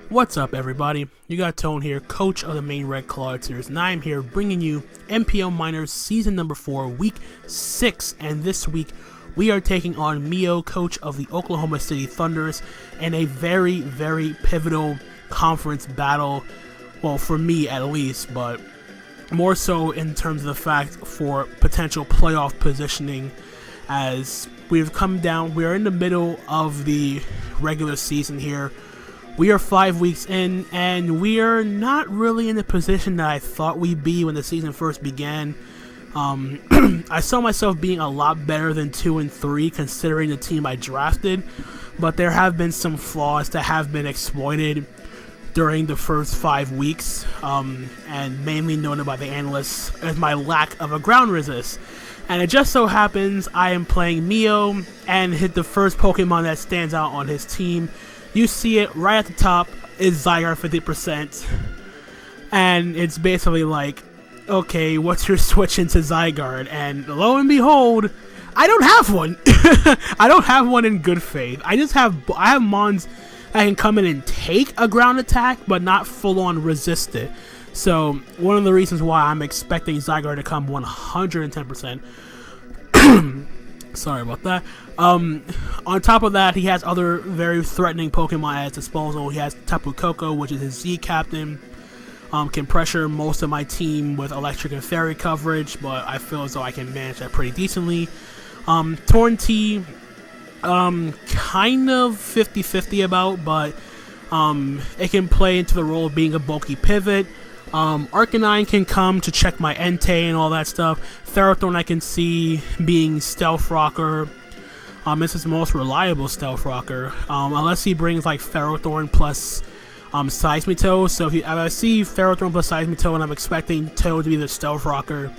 What's up, everybody? You got Tone here, coach of the Maine Clawitzers, and I'm here bringing you NPL Minors Season Number 4, Week 6, and this week we are taking on Mio, coach of the Oklahoma City Thundurus, in a very, very pivotal conference battle, well, for me at least, but more so in terms of the fact for potential playoff positioning, as we've come down, we're in the middle of the regular season here. We are 5 weeks in, and we are not really in the position that I thought we'd be when the season first began. I saw myself being a lot better than 2-3 considering the team I drafted, but there have been some flaws that have been exploited during the first 5 weeks, and mainly noted by the analysts as my lack of a ground resist. And it just so happens I am playing Mio and hit the first Pokemon that stands out on his team. You see it right at the top is Zygarde 50%, and it's basically like, okay, what's your switch into Zygarde? And lo and behold, I don't have one. I don't have one in good faith. I have mons that can come in and take a ground attack, but not full on resist it. So one of the reasons why I'm expecting Zygarde to come 110%. Sorry about that. On top of that, he has other very threatening Pokemon at his disposal. He has Tapu Koko, which is his Z captain. Can pressure most of my team with electric and fairy coverage, but I feel as though I can manage that pretty decently. Torn-T, kind of 50-50 about, but it can play into the role of being a bulky pivot. Arcanine can come to check my Entei and all that stuff. Ferrothorn I can see being Stealth Rocker. This is the most reliable Stealth Rocker, unless he brings like Ferrothorn plus Seismitoad. So if I see Ferrothorn plus Seismitoad, and I'm expecting Toad to be the Stealth Rocker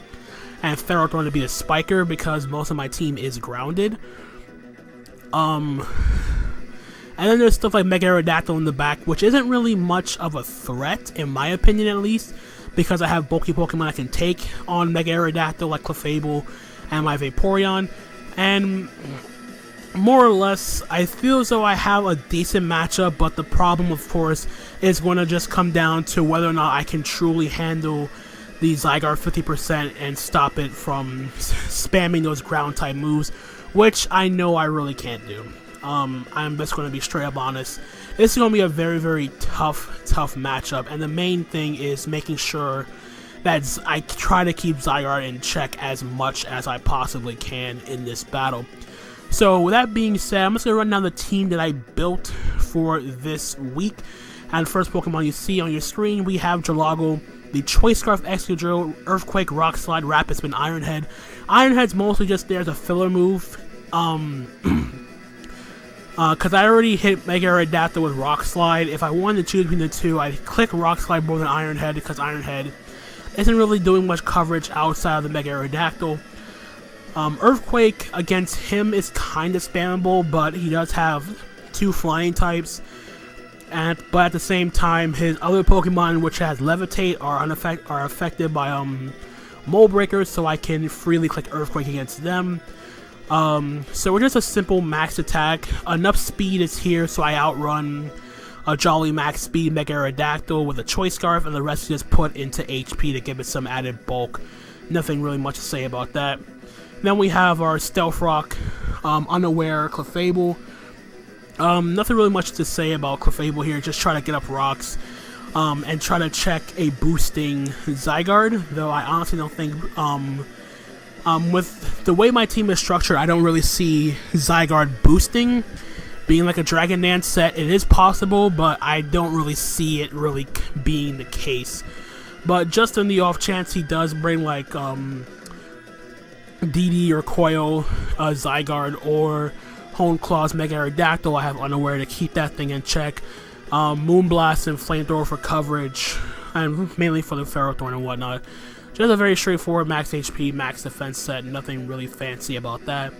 and Ferrothorn to be the Spiker because most of my team is grounded. And then there's stuff like Mega Aerodactyl in the back, which isn't really much of a threat, in my opinion at least, because I have bulky Pokemon I can take on Mega Aerodactyl, like Clefable and my Vaporeon. And more or less, I feel as though I have a decent matchup, but the problem, of course, is going to just come down to whether or not I can truly handle the Zygarde 50% and stop it from spamming those ground-type moves, which I know I really can't do. I'm just going to be straight up honest. This is going to be a very, very tough matchup, and the main thing is making sure that I try to keep Zygarde in check as much as I possibly can in this battle. So with that being said, I'm just going to run down the team that I built for this week. And the first Pokemon you see on your screen, we have Gelago, the Choice Scarf, Excadrill, Earthquake, Rock Slide, Rapid Spin, Iron Head. Iron Head's mostly just there as a filler move. Because I already hit Mega Aerodactyl with Rock Slide. If I wanted to choose between the two, I'd click Rock Slide more than Iron Head, because Iron Head isn't really doing much coverage outside of the Mega Aerodactyl. Earthquake against him is kind of spammable, but he does have 2 flying types. But at the same time, his other Pokemon, which has Levitate, are affected by Mold Breakers, so I can freely click Earthquake against them. So we're just a simple max attack. Enough speed is here, so I outrun a Jolly Max Speed Mega Aerodactyl with a Choice Scarf, and the rest is just put into HP to give it some added bulk. Nothing really much to say about that. Then we have our Stealth Rock, Unaware Clefable. Nothing really much to say about Clefable here, just try to get up rocks, and try to check a boosting Zygarde, though I honestly don't think, with the way my team is structured, I don't really see Zygarde boosting. Being like a Dragon Dance set, it is possible, but I don't really see it really being the case. But just in the off chance he does bring like DD or Coil, Zygarde, or Honeclaw's Mega Aerodactyl, I have Unaware to keep that thing in check. Moonblast and Flamethrower for coverage, and mainly for the Ferrothorn and whatnot. Just a very straightforward max HP, max defense set, nothing really fancy about that.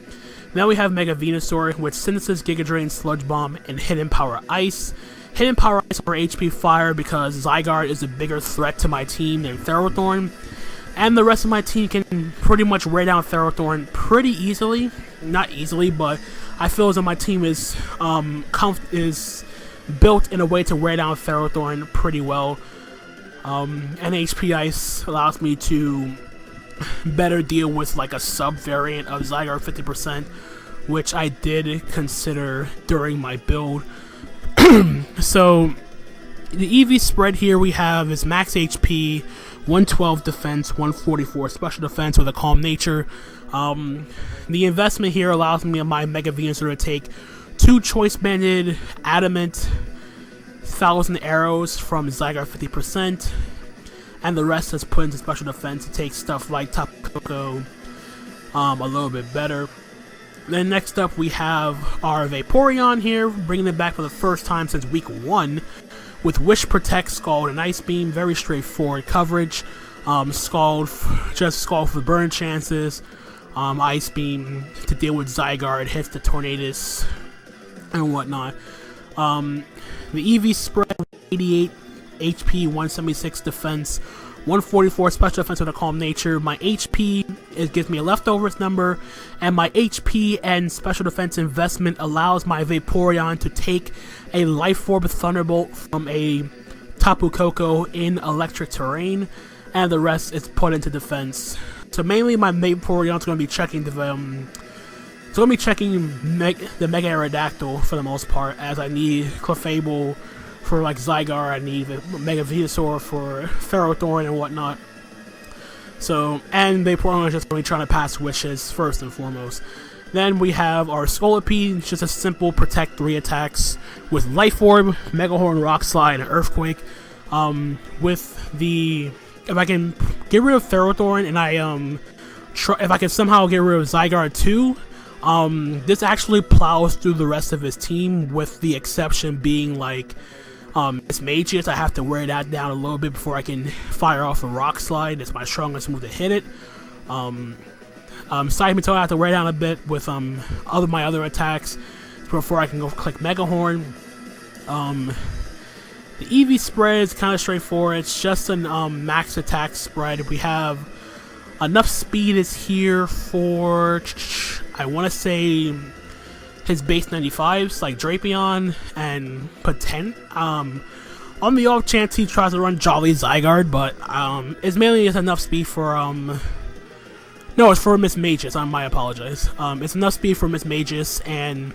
Now we have Mega Venusaur with Synthesis, Giga Drain, Sludge Bomb, and Hidden Power Ice. Hidden Power Ice over HP Fire because Zygarde is a bigger threat to my team than Ferrothorn. And the rest of my team can pretty much wear down Ferrothorn pretty easily. Not easily, but I feel as though my team is built in a way to wear down Ferrothorn pretty well. And HP Ice allows me to better deal with like a sub variant of Zygarde 50%, which I did consider during my build. So the EV spread here we have is max HP, 112 defense, 144 special defense with a calm nature. The investment here allows me my Mega Venusaur to take 2 choice banded adamant 1000 arrows from Zygarde 50%, and the rest is put into special defense to take stuff like Tapu Koko a little bit better. Then next up we have our Vaporeon here, bringing it back for the first time since week 1 with Wish, Protect, Scald, and Ice Beam. Very straightforward coverage. Scald, just Scald for burn chances. Ice Beam to deal with Zygarde, hits the Tornadus and whatnot. The EV spread, 88 HP, 176 defense, 144 special defense with a calm nature. My HP, it gives me a leftovers number, and my HP and special defense investment allows my Vaporeon to take a Life Orb Thunderbolt from a Tapu Koko in electric terrain, and the rest is put into defense. So mainly my Vaporeon is going to be checking the the Mega Aerodactyl for the most part, as I need Clefable for like Zygarde, I need Mega Venusaur for Ferrothorn and whatnot. So, and Vaporeon is just really trying to pass wishes first and foremost. Then we have our Scolipede, just a simple protect 3 attacks with Life Orb, Mega Horn, Rock Slide, and Earthquake. With the, if I can get rid of Ferrothorn and if I can somehow get rid of Zygarde too, this actually plows through the rest of his team, with the exception being like it's Magius. I have to wear that down a little bit before I can fire off a Rock Slide. It's my strongest move to hit it. Seismitoad I have to wear down a bit with my other attacks before I can go click Mega Horn. The EV spread is kind of straightforward. It's just an max attack spread. We have enough speed is here for, I want to say, his base 95s like Drapion and Patent. On the off chance he tries to run Jolly Zygarde, but it's mainly just enough speed for no, it's for Miss Magius. I apologize. It's enough speed for Miss Magius and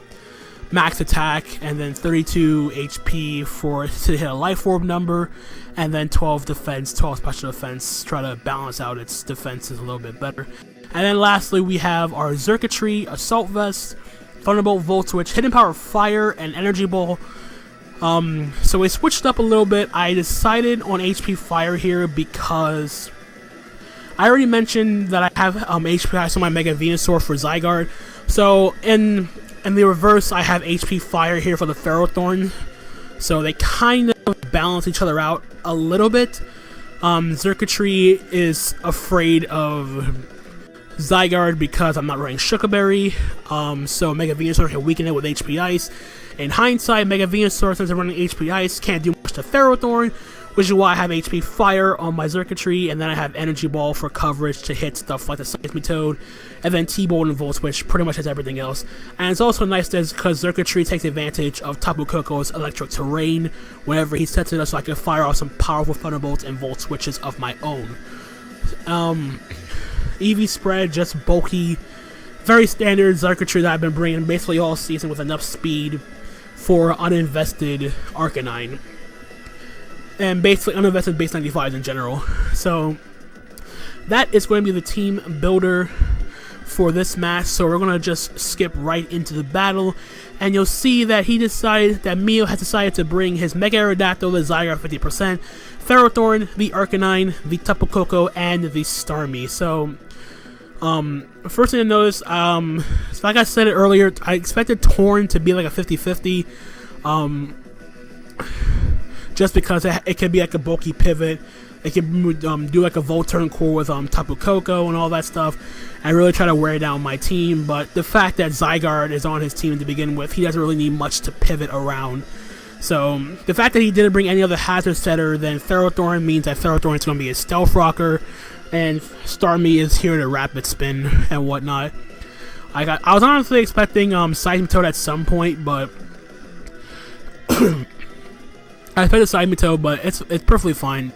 max attack, and then 32 HP to hit a Life Orb number, and then 12 defense, 12 special defense, try to balance out its defenses a little bit better. And then lastly we have our Xurkitree, Assault Vest, Thunderbolt, Volt Switch, Hidden Power, Fire, and Energy Ball. So we switched up a little bit. I decided on HP Fire here because I already mentioned that I have HP Ice on my Mega Venusaur for Zygarde. So in the reverse, I have HP Fire here for the Ferrothorn. So they kind of balance each other out a little bit. Xurkitree is afraid of Zygarde because I'm not running Shuckleberry, so Mega Venusaur can weaken it with HP Ice. In hindsight, Mega Venusaur, since I'm running HP Ice, can't do much to Ferrothorn, which is why I have HP Fire on my Xurkitree, and then I have Energy Ball for coverage to hit stuff like the Seismitoad, and then T-Bolt and Volt Switch pretty much has everything else. And it's also nice because Xurkitree takes advantage of Tapu Koko's electric terrain whenever he sets it up, so I can fire off some powerful Thunderbolts and Volt Switches of my own. EV spread, just bulky, very standard Xurkitree that I've been bringing basically all season with enough speed for uninvested Arcanine. And basically uninvested base 95s in general. So that is going to be the team builder for this match. So we're going to just skip right into the battle. And you'll see that Mio has decided to bring his Mega Aerodactyl, the Zygarde 50%, Ferrothorn, the Arcanine, the Tapu Koko, and the Starmie. So first thing to notice, so like I said it earlier, I expected Torn to be like a 50-50, just because it can be like a bulky pivot. It can do like a Volturn core with Tapu Koko and all that stuff, and really try to wear down my team. But the fact that Zygarde is on his team to begin with, he doesn't really need much to pivot around. So the fact that he didn't bring any other hazard setter than Ferrothorn means that Ferrothorn is going to be a Stealth Rocker, and Starmie is here to Rapid Spin and whatnot. I was honestly expecting Seismitoad at some point, but I expected Saimito, but it's perfectly fine.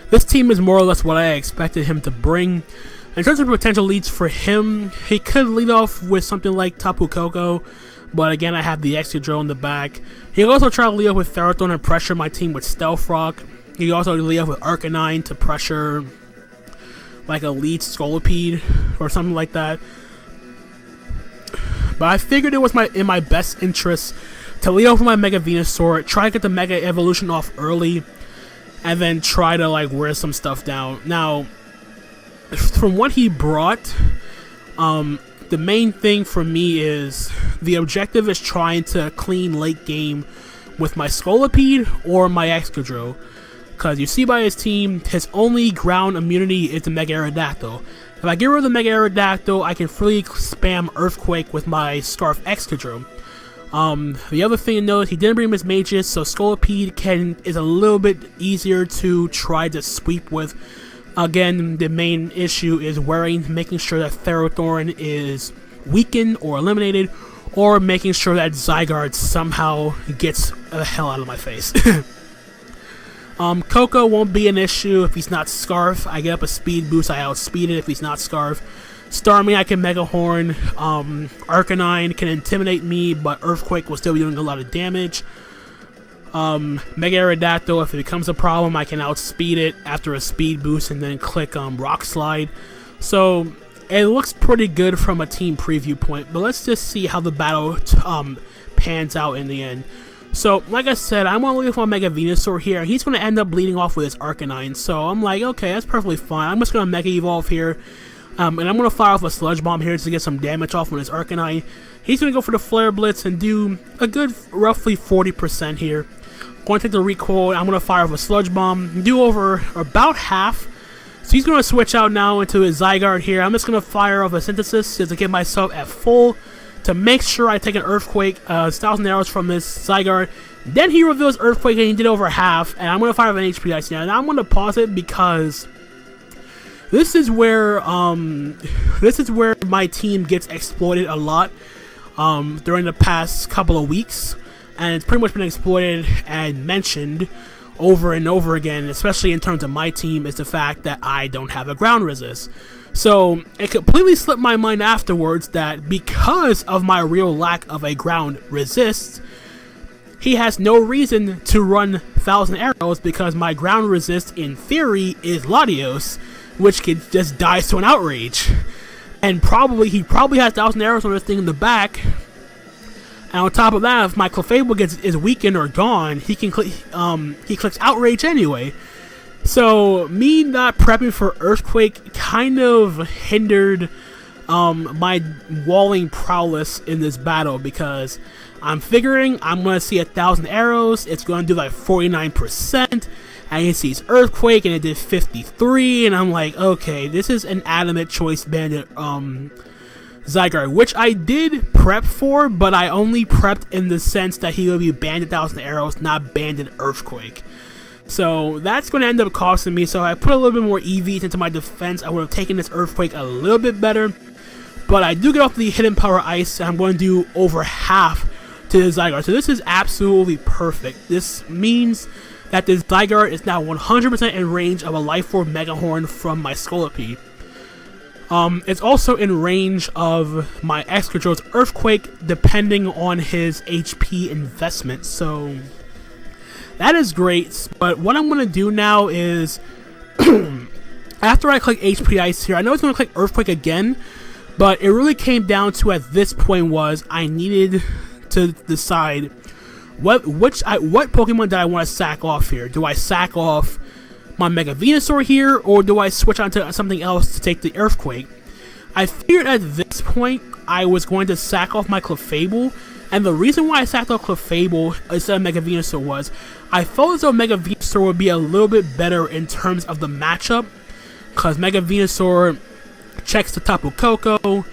This team is more or less what I expected him to bring. In terms of potential leads for him, he could lead off with something like Tapu Koko, but again, I have the Excadrill in the back. He could also try to lead off with Ferrothorn and pressure my team with Stealth Rock. He could also lead off with Arcanine to pressure like a lead Scolipede or something like that. But I figured it was in my best interest to lead off with my Mega Venusaur, try to get the Mega Evolution off early, and then try to like wear some stuff down. Now, from what he brought, the main thing for me is the objective is trying to clean late game with my Scolipede or my Excadrill. Because you see by his team, his only ground immunity is the Mega Aerodactyl. If I get rid of the Mega Aerodactyl, I can freely spam Earthquake with my Scarf Excadrill. The other thing to note is he didn't bring his Mages, so Scolipede is a little bit easier to try to sweep with. Again, the main issue is making sure that Ferrothorn is weakened or eliminated, or making sure that Zygarde somehow gets the hell out of my face. Koko won't be an issue if he's not Scarf. I get up a speed boost, I outspeed it if he's not Scarf. Starmie, I can Mega Horn. Arcanine can intimidate me, but Earthquake will still be doing a lot of damage. Mega Aerodactyl, if it becomes a problem, I can outspeed it after a speed boost and then click Rock Slide. So it looks pretty good from a team preview point, but let's just see how the battle pans out in the end. So, like I said, I'm going to lead off my Mega Venusaur here. He's going to end up leading off with his Arcanine. So, I'm like, okay, that's perfectly fine. I'm just going to Mega Evolve here. And I'm going to fire off a Sludge Bomb here to get some damage off with his Arcanine. He's going to go for the Flare Blitz and do a good roughly 40% here. Going to take the recoil. I'm going to fire off a Sludge Bomb. Do over about half. So he's going to switch out now into his Zygarde here. I'm just going to fire off a Synthesis to get myself at full, to make sure I take an Earthquake, 1,000 arrows from this Zygarde. Then he reveals Earthquake and he did over half, and I'm going to fire an HP Ice now. And I'm going to pause it because this is where my team gets exploited a lot during the past couple of weeks, and it's pretty much been exploited and mentioned over and over again, especially in terms of my team, is the fact that I don't have a ground resist. So it completely slipped my mind afterwards that because of my real lack of a ground resist, he has no reason to run 1,000 arrows because my ground resist in theory is Latios, which could just dies to an Outrage. And he probably has 1,000 arrows on this thing in the back. And on top of that, if my Clefable is weakened or gone, he clicks Outrage anyway. So me not prepping for Earthquake kind of hindered my walling prowess in this battle, because I'm figuring I'm going to see 1,000 arrows, it's going to do like 49%, and he sees Earthquake and it did 53, and I'm like, okay, this is an Adamant Choice Bandit Zygarde, which I did prep for, but I only prepped in the sense that he would be banned 1,000 arrows, not banned in Earthquake. So that's going to end up costing me, so I put a little bit more EVs into my defense. I would have taken this Earthquake a little bit better, but I do get off the Hidden Power Ice, and I'm going to do over half to the Zygarde. So this is absolutely perfect. This means that this Zygarde is now 100% in range of a Life Orb Mega Horn from my Scolipede. It's also in range of my Excadrill's Earthquake, depending on his HP investment, so that is great. But what I'm going to do now is, after I click HP Ice here, I know it's going to click Earthquake again, but it really came down to, at this point, was I needed to decide what Pokemon did I want to sack off here. Do I sack off my Mega Venusaur here, or do I switch on to something else to take the Earthquake? I figured at this point I was going to sack off my Clefable, and the reason why I sacked off Clefable instead of Mega Venusaur was I felt as though Mega Venusaur would be a little bit better in terms of the matchup, because Mega Venusaur checks the Tapu Koko.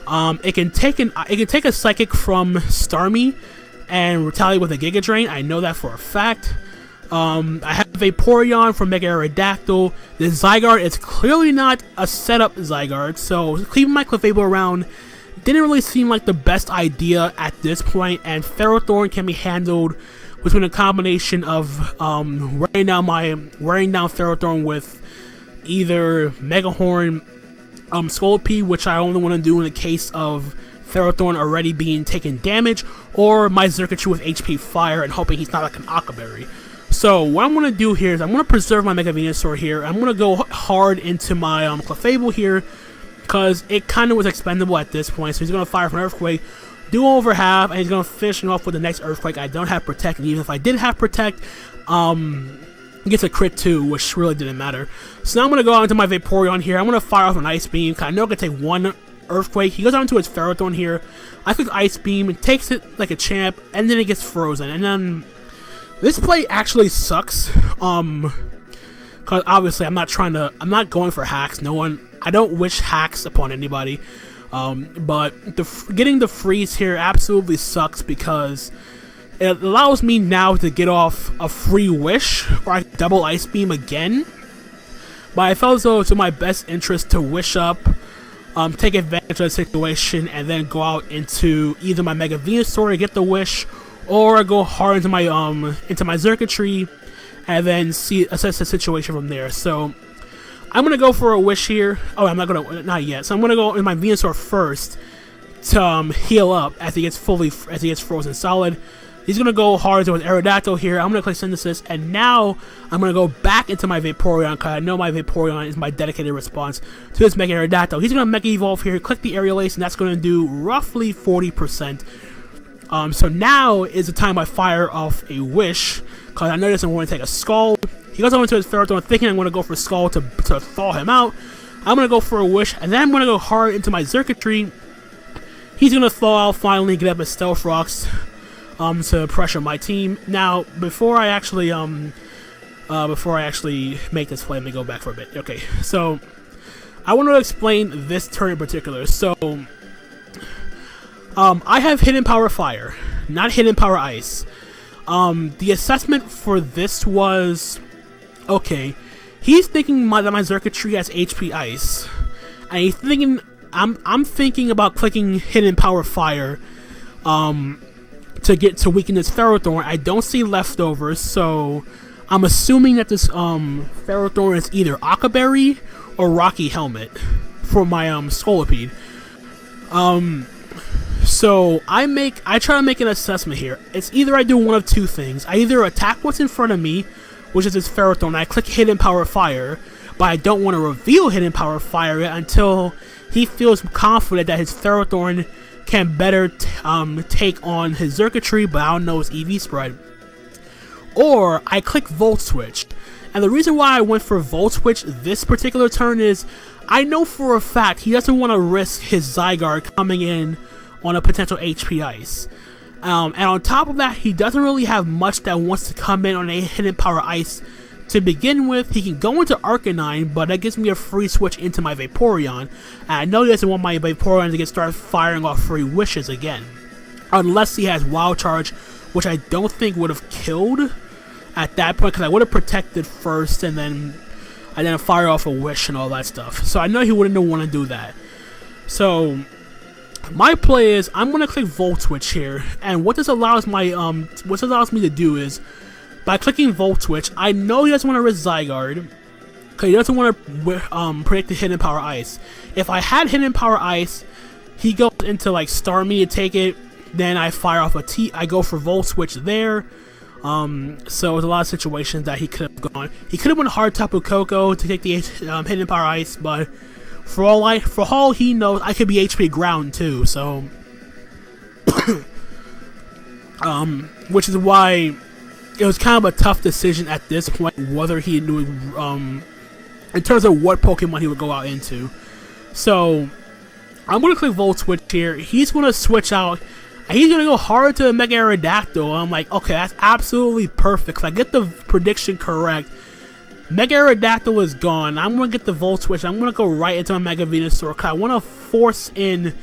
It can take a Psychic from Starmie and retaliate with a Giga Drain. I know that for a fact. I have Vaporeon from Mega Aerodactyl. This Zygarde is clearly not a setup Zygarde, so keeping my Clefable around didn't really seem like the best idea at this point, and Ferrothorn can be handled between a combination of wearing down Ferrothorn with either Mega Horn, Scolipede, which I only want to do in the case of Ferrothorn already being taken damage, or my Xurkitree with HP Fire and hoping he's not like an Akaberry. So what I'm going to do here is I'm going to preserve my Mega Venusaur here. I'm going to go hard into my Clefable here, because it kind of was expendable at this point. So he's going to fire from Earthquake, do over half, and he's going to finish off with the next Earthquake. I don't have Protect, and even if I did have Protect, he gets a crit too, which really didn't matter. So now I'm going to go on into my Vaporeon here. I'm going to fire off an Ice Beam, because I know I can take one Earthquake. He goes on to his Ferrothorn here. I click Ice Beam, and takes it like a champ, and then it gets frozen. And then this play actually sucks, because obviously I'm not going for hacks. I don't wish hacks upon anybody. But getting the freeze here absolutely sucks, because it allows me now to get off a free wish, or I double Ice Beam again. But I felt as though it's in my best interest to wish up, take advantage of the situation, and then go out into either my Mega Venusaur to get the wish, or go hard into my Xurkitree, and then assess the situation from there. So I'm gonna go for a wish here. Oh, not yet. So I'm gonna go in my Venusaur first to heal up as he gets frozen solid. He's gonna go hard with Aerodactyl here. I'm gonna click Synthesis, and now I'm gonna go back into my Vaporeon, because I know my Vaporeon is my dedicated response to this Mega Aerodactyl. He's gonna Mega Evolve here, click the Aerial Ace, and that's gonna do roughly 40%. So now is the time I fire off a wish, because I know he doesn't want to take a Scald. He goes over to his Ferrothorn thinking I'm going to go for Scald to thaw him out. I'm going to go for a wish, and then I'm going to go hard into my Xurkitree. He's going to thaw out finally, get up his Stealth Rocks to pressure my team. Now, before I actually make this play, let me go back for a bit. Okay, so I want to explain this turn in particular. So I have Hidden Power Fire, not Hidden Power Ice. The assessment for this was, okay, he's thinking that my Xurkitree has HP Ice, and he's thinking, I'm thinking about clicking Hidden Power Fire, to weaken this Ferrothorn. I don't see leftovers, so I'm assuming that this Ferrothorn is either Akaberry or Rocky Helmet for my Scolipede. So I try to make an assessment here. It's either I do one of two things. I either attack what's in front of me, which is this Ferrothorn, and I click Hidden Power Fire, but I don't want to reveal Hidden Power Fire yet until he feels confident that his Ferrothorn can better take on his Xurkitree, but I don't know his EV spread. Or I click Volt Switch. And the reason why I went for Volt Switch this particular turn is I know for a fact he doesn't want to risk his Zygarde coming in on a potential HP Ice. And on top of that, he doesn't really have much that wants to come in on a Hidden Power Ice to begin with. He can go into Arcanine, but that gives me a free switch into my Vaporeon. And I know he doesn't want my Vaporeon to start firing off free wishes again. Unless he has Wild Charge, which I don't think would have killed at that point, because I would have protected first and then fire off a wish and all that stuff. So I know he wouldn't want to do that. So my play is I'm gonna click Volt Switch here, and what this allows me to do is, by clicking Volt Switch, I know he doesn't want to risk Zygarde, because he doesn't want to predict the Hidden Power Ice. If I had Hidden Power Ice, he goes into like Starmie to take it, then I fire off I go for Volt Switch there. So there's a lot of situations that he could have gone. He could have went hard Tapu Koko to take the Hidden Power Ice, but for all he knows, I could be HP Ground too. So, which is why it was kind of a tough decision at this point whether he knew in terms of what Pokemon he would go out into. So I'm gonna click Volt Switch here. He's gonna switch out. He's gonna go hard to the Mega Aerodactyl. I'm like, okay, that's absolutely perfect. 'Cause I get the prediction correct. Mega Aerodactyl is gone. I'm gonna get the Volt Switch. I'm gonna go right into my Mega Venusaur, because I want to force in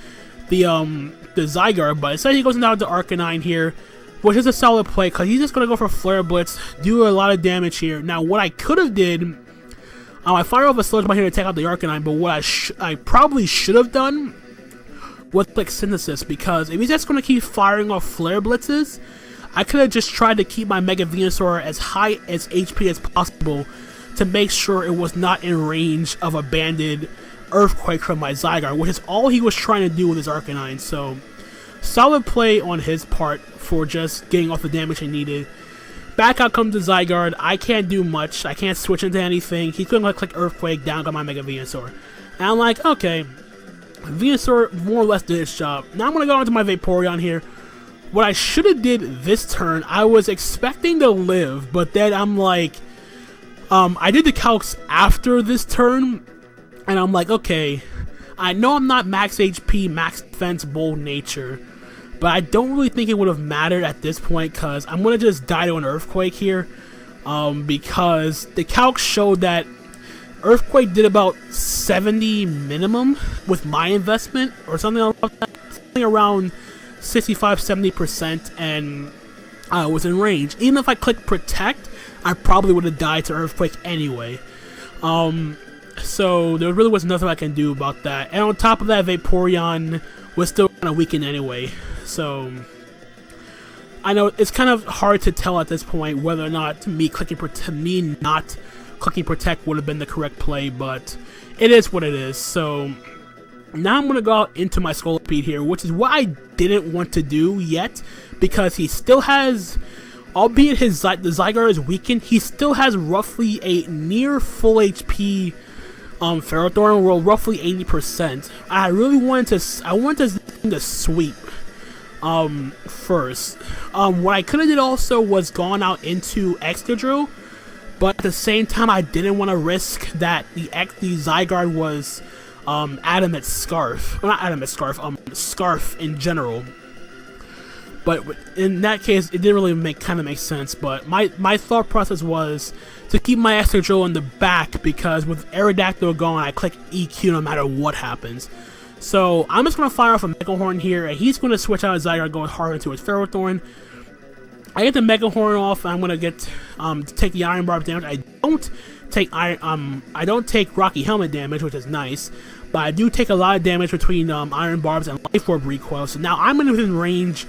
the Zygarde, but instead he goes down to Arcanine here, which is a solid play, because he's just gonna go for Flare Blitz, do a lot of damage here. Now, what I could have did, I fire off a Sludge Bomb here to take out the Arcanine, but what I probably should have done was click Synthesis, because if he's just gonna keep firing off Flare Blitzes, I could have just tried to keep my Mega Venusaur as high as HP as possible to make sure it was not in range of a banded Earthquake from my Zygarde, which is all he was trying to do with his Arcanine. So, solid play on his part for just getting off the damage he needed. Back out comes the Zygarde. I can't do much. I can't switch into anything. He's going to click Earthquake, down got my Mega Venusaur. And I'm like, okay, Venusaur more or less did its job. Now I'm going to go into my Vaporeon here. What I should have did this turn, I was expecting to live, but then I'm like, I did the calcs after this turn, and I'm like, okay, I know I'm not max HP, max defense, bold nature, but I don't really think it would have mattered at this point, because I'm going to just die to an Earthquake here, because the calcs showed that Earthquake did about 70 minimum with my investment, or something around 65-70%, and I was in range. Even if I clicked Protect, I probably would have died to Earthquake anyway. So there really was nothing I can do about that. And on top of that, Vaporeon was still kind of weakened anyway. So I know it's kind of hard to tell at this point whether or not me not clicking Protect would have been the correct play, but it is what it is. So now I'm going to go out into my Scolipede here, which is what I didn't want to do yet, because he still has, albeit the Zygarde is weakened, he still has roughly a near full HP Ferrothorn, well, roughly 80%. I really wanted to sweep first. What I could have did also was gone out into Excadrill, but at the same time I didn't want to risk that the Zygarde was Adamant Scarf. Well, not Adamant Scarf, Scarf in general. But in that case, it didn't really make sense. But my thought process was to keep my Excadrill in the back, because with Aerodactyl going, I click EQ no matter what happens. So I'm just going to fire off a Mega Horn here, and he's going to switch out his Zygarde, going hard into his Ferrothorn. I get the Mega Horn off, and I'm going to get take the Iron Barb damage. I don't take Rocky Helmet damage, which is nice, but I do take a lot of damage between Iron Barbs and Life Orb recoil. So now I'm within range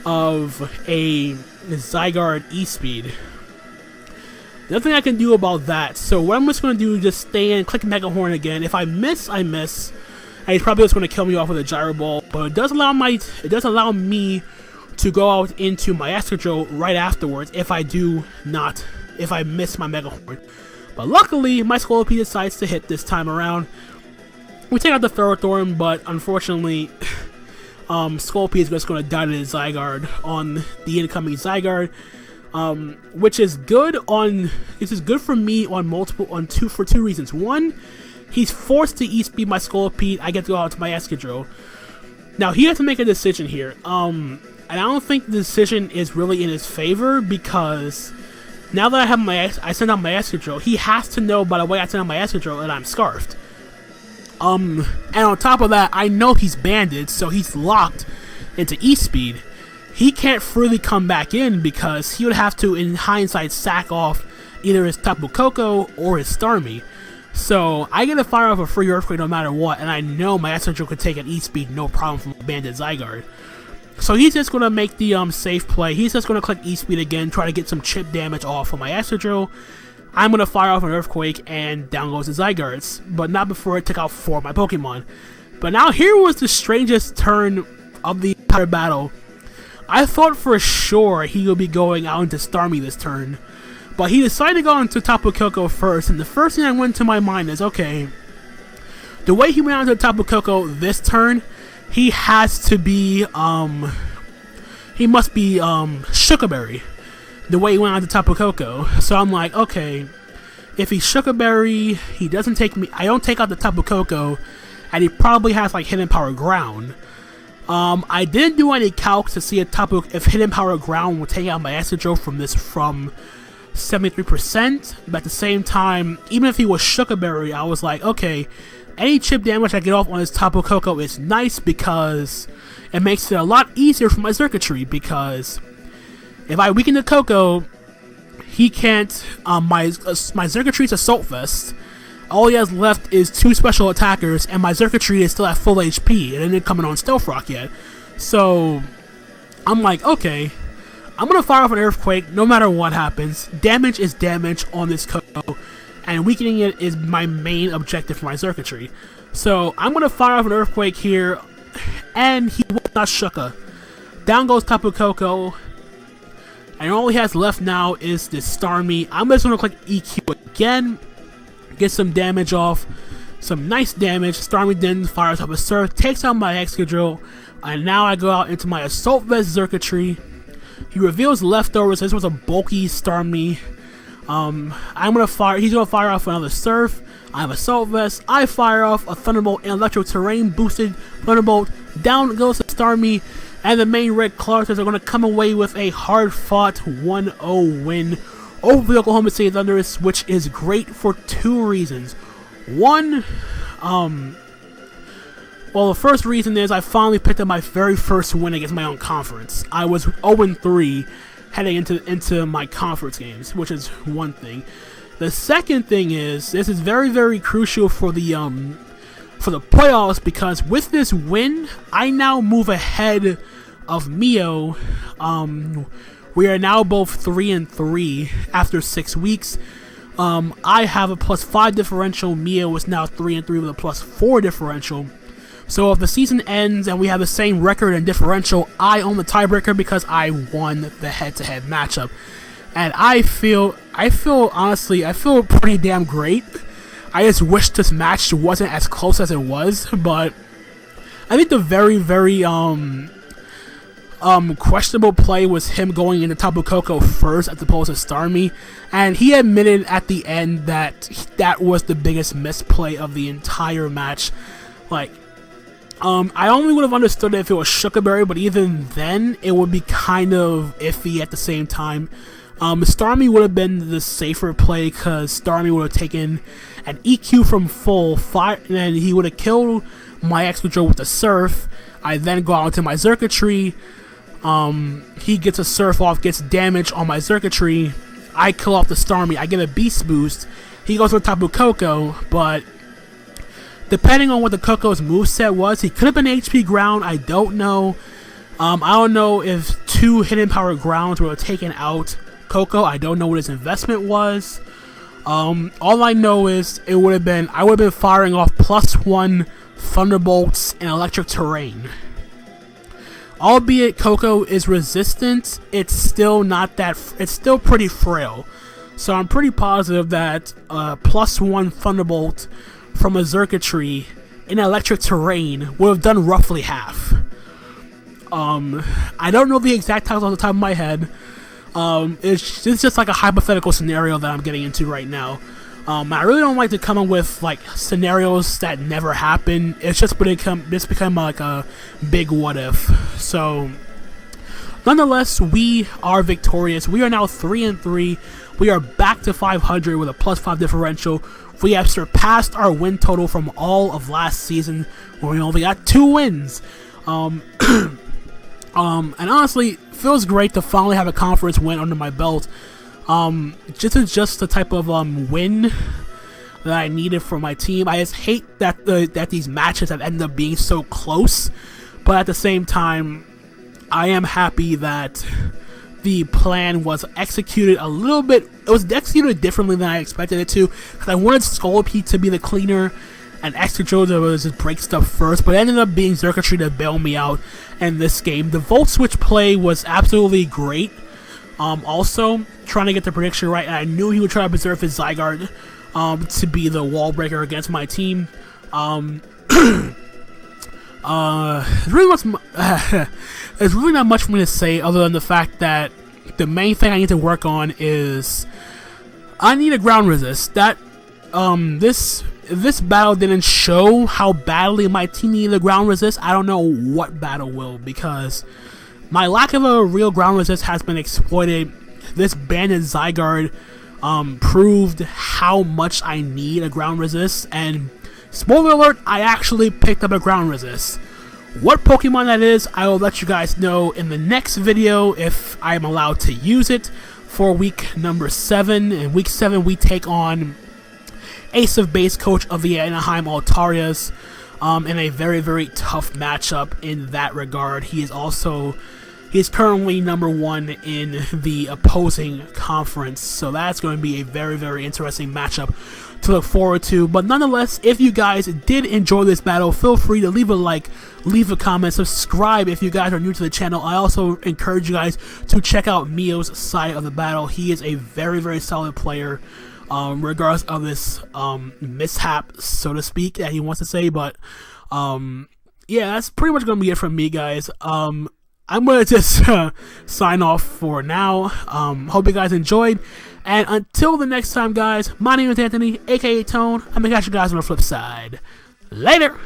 of a Zygarde E-Speed. Nothing I can do about that. So what I'm just going to do is just stay in, click Mega Horn again. If I miss, I miss. And he's probably just going to kill me off with a Gyro Ball. But it does allow me to go out into my Excadrill right afterwards if I miss my Mega Horn. But luckily, my Scolipede decides to hit this time around. We take out the Ferrothorn, but unfortunately, Scolipede is just going to die to the Zygarde on the incoming Zygarde, which is good for me for two reasons. One, he's forced to E-Speed my Scolipede. I get to go out to my Excadrill. Now he has to make a decision here, and I don't think the decision is really in his favor, because now that I send out my Excadrill, he has to know by the way I send out my Excadrill that I'm Scarfed. And on top of that, I know he's banded, so he's locked into E-Speed. He can't freely come back in, because he would have to, in hindsight, sack off either his Tapu Koko or his Starmie. So I get to fire off a free Earthquake no matter what, and I know my Excadrill could take an E-Speed no problem from a banded Zygarde. So he's just going to make the safe play. He's just going to click E-Speed again, try to get some chip damage off of my Excadrill. I'm going to fire off an Earthquake, and down goes the Zygardes, but not before it took out 4 of my Pokemon. But now here was the strangest turn of the entire battle. I thought for sure he would be going out into Starmie this turn, but he decided to go into Tapu Koko first, and the first thing that went to my mind is, okay, the way he went out into Tapu Koko this turn, he has to be, he must be, Shukaberry, the way he went out to Tapu Koko. So I'm like, okay, if he's Shukaberry, he doesn't take me, I don't take out the Tapu Koko, and he probably has, like, Hidden Power Ground. I didn't do any calcs to see if Hidden Power Ground would take out my Excadrill from 73%, but at the same time, even if he was Shukaberry, I was like, okay, any chip damage I get off on his Tapu Koko is nice, because it makes it a lot easier for my circuitry, because if I weaken the Koko, he can't, my circuitry's Assault Vest. All he has left is 2 special attackers, and my circuitry is still at full HP, and it didn't come in on Stealth Rock yet. So I'm like, okay, I'm going to fire off an Earthquake no matter what happens. Damage is damage on this Koko, and weakening it is my main objective for my circuitry. So I'm going to fire off an Earthquake here, and he will not Shuka. Down goes Tapu Koko, and all he has left now is this Starmie. I'm just going to click EQ again, get some damage off, some nice damage. Starmie then fires up a Surf, takes out my Excadrill, and now I go out into my Assault Vest circuitry. He reveals leftovers. This was a bulky Starmie. He's gonna fire off another Surf. I have Assault Vest. I fire off a Thunderbolt and Electro Terrain boosted Thunderbolt. Down goes the Starmie, and the Maine Red Clawitzers are gonna come away with a hard-fought 1-0 win over the Oklahoma City Thundurus, which is great for two reasons. One, well, the first reason is I finally picked up my very first win against my own conference. I was 0-3 heading into my conference games, which is one thing. The second thing is this is very, very crucial for the playoffs, because with this win, I now move ahead of Mio. We are now both 3-3 after 6 weeks. I have a +5 differential. Mio is now 3-3 with a +4 differential. So if the season ends and we have the same record and differential, I own the tiebreaker because I won the head-to-head matchup. And I feel pretty damn great. I just wish this match wasn't as close as it was, but I think the very, very questionable play was him going into Tapu Koko first as opposed to Starmie, and he admitted at the end that that was the biggest misplay of the entire match. Like, I only would have understood it if it was Shukaberry, but even then, it would be kind of iffy at the same time. Starmie would have been the safer play, because Starmie would have taken an EQ from full fire, and then he would have killed my Excadrill with a Surf. I then go out to my circuitry. He gets a Surf off, gets damage on my circuitry. I kill off the Starmie. I get a Beast Boost. He goes with Tapu Koko, but depending on what the Koko's moveset was, he could have been HP Ground. I don't know. I don't know if 2 Hidden Power Grounds were taken out Koko. I don't know what his investment was. All I know is I would have been firing off +1 Thunderbolts and Electric Terrain. Albeit Koko is resistant, it's still pretty frail. So I'm pretty positive that +1 Thunderbolt from a circuitry in Electric Terrain would have done roughly half. I don't know the exact titles off the top of my head. It's just like a hypothetical scenario that I'm getting into right now. I really don't like to come up with like scenarios that never happen. It's just become like a big what if. So nonetheless, we are victorious. We are now 3-3. We are back to 500 with a +5 differential. We have surpassed our win total from all of last season, where we only got 2 wins. And honestly, it feels great to finally have a conference win under my belt. This is just the type of win that I needed for my team. I just hate that these matches have ended up being so close, but at the same time, I am happy that the plan was executed a little bit. It was executed differently than I expected it to, because I wanted Scolipede to be the cleaner and Excadrill to just break stuff first, but it ended up being Circuitry to bail me out in this game. The Volt Switch play was absolutely great. Also, trying to get the prediction right, and I knew he would try to preserve his Zygarde to be the wall breaker against my team. There's really not much for me to say other than the fact that the main thing I need to work on is I need a ground resist. That this battle didn't show how badly my team needed a ground resist. I don't know what battle will, because my lack of a real ground resist has been exploited. This banded Zygarde proved how much I need a ground resist, and spoiler alert, I actually picked up a ground resist. What Pokemon that is, I will let you guys know in the next video if I'm allowed to use it for week number 7. In week 7, we take on Ace of Base, coach of the Anaheim Altarias, in a very, very tough matchup in that regard. He is also He's currently number 1 in the opposing conference, so that's going to be a very, very interesting matchup to look forward to. But nonetheless, if you guys did enjoy this battle, feel free to leave a like, leave a comment, subscribe if you guys are new to the channel. I also encourage you guys to check out Mio's side of the battle. He is a very, very solid player, regardless of this mishap, so to speak, that he wants to say. But yeah, that's pretty much going to be it from me, guys. I'm going to just sign off for now. Hope you guys enjoyed. And until the next time, guys, my name is Anthony, aka Tone. I'm going to catch you guys on the flip side. Later!